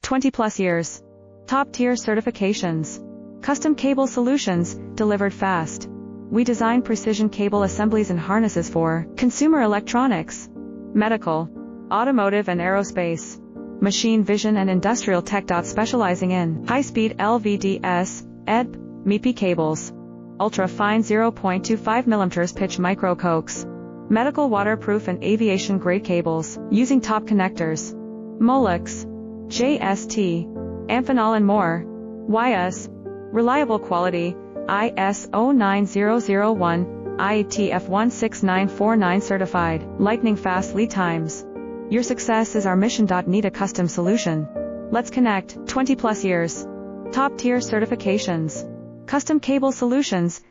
20 plus years. Top-tier certifications. Custom cable solutions, delivered fast. We design precision cable assemblies and harnesses for consumer electronics, medical, automotive and aerospace, machine vision and industrial tech. Specializing in high-speed LVDS, EDP, MIPI cables, ultra-fine 0.25 mm pitch micro-coax, medical waterproof and aviation-grade cables, using top connectors, Molex, JST, Amphenol and more. YS, reliable quality, ISO 9001, IATF 16949 certified, lightning fast lead times. Your success is our mission. Need a custom solution? Let's connect. 20 plus years. Top tier certifications. Custom cable solutions,